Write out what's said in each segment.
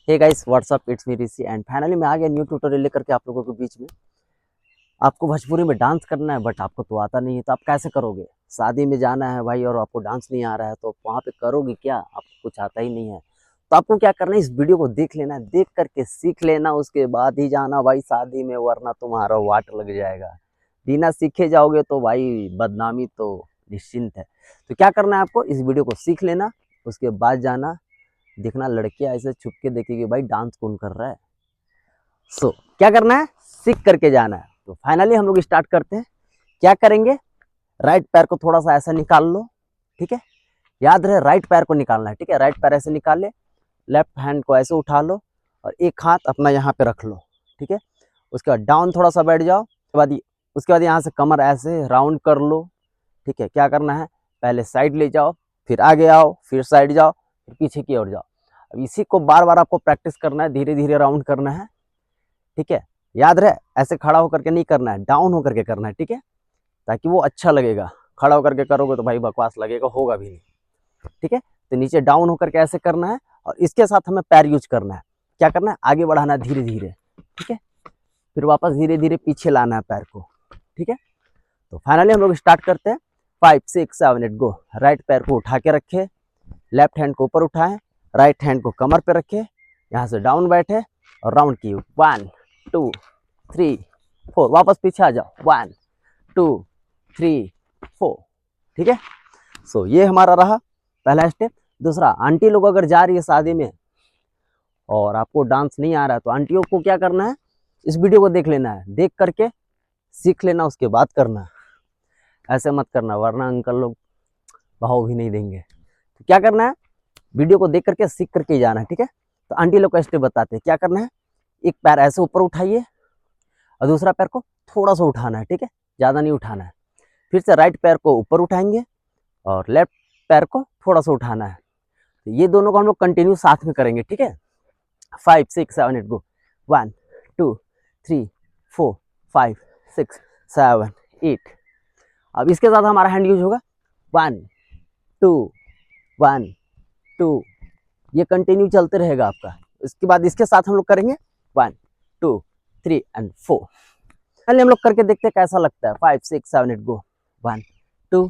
Hey guys what's up, it's me Rishi and finally मैं आ गया न्यू ट्यूटोरियल लेकर के आप लोगों के बीच में। आपको भोजपुरी में डांस करना है बट आपको तो आता नहीं है, तो आप कैसे करोगे? शादी में जाना है भाई और आपको डांस नहीं आ रहा है तो वहाँ पे करोगे क्या? आपको कुछ आता ही नहीं है। तो आपको क्या करना है, इस वीडियो को देख लेना है, देख करके सीख लेना, उसके बाद ही जाना भाई शादी में, वरना तुम्हारा वाट लग जाएगा। बिना सीखे जाओगे तो भाई बदनामी तो निश्चिंत है। तो क्या करना है, आपको इस वीडियो को सीख लेना, उसके बाद जाना। देखना लड़कियां ऐसे छुप के देखेगी भाई डांस कौन कर रहा है। क्या करना है, सीख करके जाना है। तो फाइनली हम लोग स्टार्ट करते हैं। क्या करेंगे, राइट पैर को थोड़ा सा ऐसा निकाल लो, ठीक है। याद रहे राइट पैर को निकालना है, ठीक है। राइट पैर ऐसे निकाल ले, लेफ्ट हैंड को ऐसे उठा लो और एक हाथ अपना यहाँ पे रख लो, ठीक है। उसके बाद डाउन थोड़ा सा बैठ जाओ, उसके बाद यहाँ से कमर ऐसे राउंड कर लो, ठीक है। क्या करना है, पहले साइड ले जाओ, फिर आगे आओ, फिर साइड जाओ, फिर पीछे की ओर जाओ। अब इसी को बार बार आपको प्रैक्टिस करना है, धीरे धीरे राउंड करना है, ठीक है। याद रहे ऐसे खड़ा होकर के नहीं करना है, डाउन होकर के करना है, ठीक है, ताकि वो अच्छा लगेगा। खड़ा होकर के करोगे तो भाई बकवास लगेगा, होगा भी नहीं, ठीक है। तो नीचे डाउन होकर के ऐसे करना है और इसके साथ हमें पैर यूज करना है। क्या करना है, आगे बढ़ाना है धीरे धीरे, ठीक है। फिर वापस धीरे धीरे पीछे लाना है पैर को, ठीक है। तो फाइनली हम लोग स्टार्ट करते हैं। 5 6 7 8 गो। राइट पैर को उठा के रखे, लेफ्ट हैंड को ऊपर उठाएं, राइट हैंड को कमर पे रखे, यहाँ से डाउन बैठे और राउंड की 1 2 3 4। वापस पीछे आ जाओ, 1 2 3 4, ठीक है। ये हमारा रहा पहला स्टेप। दूसरा, आंटी लोग अगर जा रही है शादी में और आपको डांस नहीं आ रहा है तो आंटियों को क्या करना है, इस वीडियो को देख लेना है, देख करके सीख लेना, उसके बाद करना। ऐसे मत करना वरना अंकल लोग भाव भी नहीं देंगे। तो क्या करना है, वीडियो को देख करके सीख करके जाना है, ठीक है। तो आंटी लोग का स्टेप बताते हैं। क्या करना है, एक पैर ऐसे ऊपर उठाइए और दूसरा पैर को थोड़ा सा उठाना है, ठीक है, ज़्यादा नहीं उठाना है। फिर से राइट पैर को ऊपर उठाएंगे और लेफ्ट पैर को थोड़ा सा उठाना है। तो ये दोनों को हम लोग कंटिन्यू साथ में करेंगे, ठीक है। 5 6 7 8 गो। 1 2 3 4 5 6 7 8। अब इसके साथ हमारा हैंड यूज होगा 1 2 1 2। ये कंटिन्यू चलते रहेगा आपका। इसके बाद इसके साथ हम लोग करेंगे 1 2 3 एंड 4। पहले हम लोग करके देखते हैं कैसा लगता है। 5 6 7 8 गो। 1 2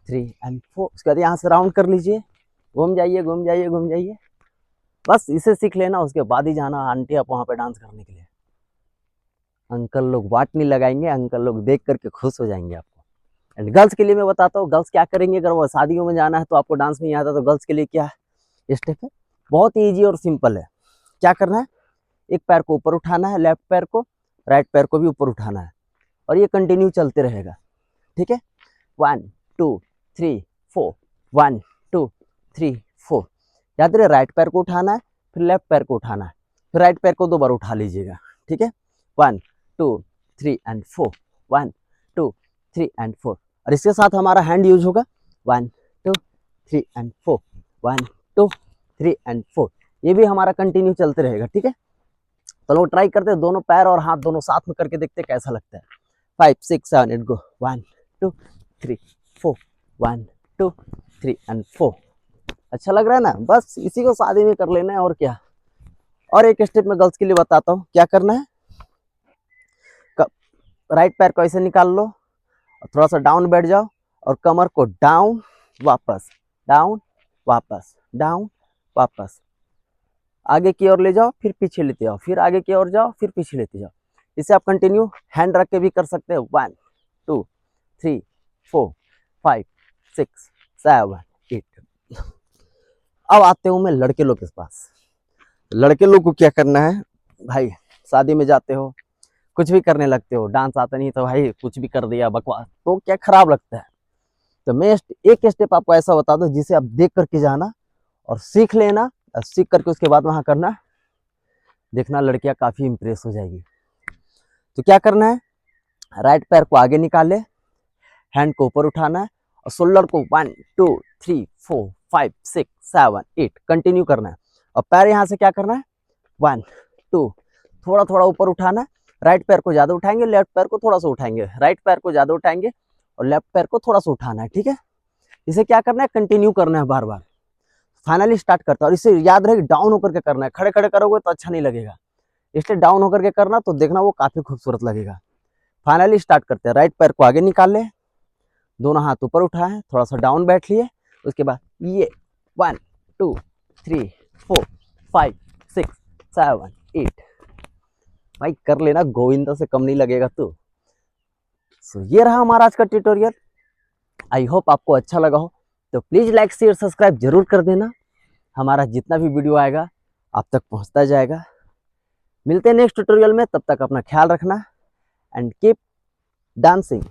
3 एंड 4। उसके बाद यहाँ से राउंड कर लीजिए, घूम जाइए घूम जाइए घूम जाइए। बस इसे सीख लेना, उसके बाद ही जाना आंटी आप वहाँ पे डांस करने के लिए। अंकल लोग वाट नहीं लगाएंगे, अंकल लोग देख करके खुश हो जाएंगे आपको। एंड गर्ल्स के लिए मैं बताता हूँ, गर्ल्स क्या करेंगे, अगर वो शादियों में जाना है तो आपको डांस नहीं आता तो गर्ल्स के लिए क्या स्टेप है, बहुत ही ईजी और सिंपल है। क्या करना है, एक पैर को ऊपर उठाना है, लेफ्ट पैर को, राइट पैर को भी ऊपर उठाना है और ये कंटिन्यू चलते रहेगा, ठीक है। 1 2 3 4 1 2 3 4। याद रहे राइट पैर को उठाना है, फिर लेफ्ट पैर को उठाना है, फिर राइट पैर को 2 बार उठा लीजिएगा, ठीक है। 1 2 3 एंड 4। 1 2 3 एंड 4। और इसके साथ हमारा हैंड यूज होगा 1 2 3 एंड 4। 1 2 3 एंड 4। ये भी हमारा कंटिन्यू चलते रहेगा, ठीक है। तो लोग ट्राई करते हैं, दोनों पैर और हाथ दोनों साथ में करके देखते हैं कैसा लगता है। 5 6 7 8 गो। 1 2 3 4। 1 2 3 एंड 4। अच्छा लग रहा है ना? बस इसी को शादी में कर लेना है और क्या। और एक स्टेप में गर्ल्स के लिए बताता हूँ। क्या करना है, राइट पैर को ऐसे निकाल लो और थोड़ा सा डाउन बैठ जाओ और कमर को डाउन वापस, डाउन वापस, डाउन वापस, आगे की ओर ले जाओ, फिर पीछे लेते जाओ, फिर आगे की ओर जाओ, फिर पीछे लेते जाओ। इसे आप कंटिन्यू हैंड रख के भी कर सकते हो। 1 2 3 4 5 6 7 8। अब आते हूँ मैं लड़के लोग के पास। लड़के लोग को क्या करना है भाई, शादी में जाते हो, कुछ भी करने लगते हो, डांस आता नहीं तो भाई कुछ भी कर दिया बकवास, तो क्या खराब लगता है। तो मैं एक स्टेप आपको ऐसा बता दो जिसे आप देख करके जाना और सीख लेना, और सीख करके उसके बाद वहां करना, देखना लड़कियां काफी इंप्रेस हो जाएगी। तो क्या करना है, राइट पैर को आगे निकाले, हैंड को ऊपर उठाना है और शोल्डर को 1 2 3 4 5 6 7 8 कंटिन्यू करना है। और पैर यहाँ से क्या करना है, 1 2 थोड़ा थोड़ा ऊपर उठाना है। राइट पैर को ज्यादा उठाएंगे, लेफ्ट पैर को थोड़ा सा उठाएंगे, राइट पैर को ज्यादा उठाएंगे और लेफ्ट पैर को थोड़ा सा उठाना है, ठीक है। इसे क्या करना है, कंटिन्यू करना है बार बार। फाइनली स्टार्ट करते हैं। और इसे याद रहे डाउन होकर के करना है, खड़े खड़े करोगे तो अच्छा नहीं लगेगा, इसलिए डाउन होकर के करना, तो देखना वो काफी खूबसूरत लगेगा। फाइनली स्टार्ट करते हैं। राइट पैर को आगे निकाल ले, दोनों हाथ ऊपर उठाए, थोड़ा सा डाउन बैठ लिए, उसके बाद ये 1 2 3 4 5 6 7 8 भाई कर लेना, गोविंदा से कम नहीं लगेगा तू। सो ये रहा हमारा आज का ट्यूटोरियल। आई होप आपको अच्छा लगा हो, तो प्लीज लाइक शेयर सब्सक्राइब जरूर कर देना। हमारा जितना भी वीडियो आएगा आप तक पहुंचता जाएगा। मिलते हैं नेक्स्ट ट्यूटोरियल में, तब तक अपना ख्याल रखना एंड कीप डांसिंग।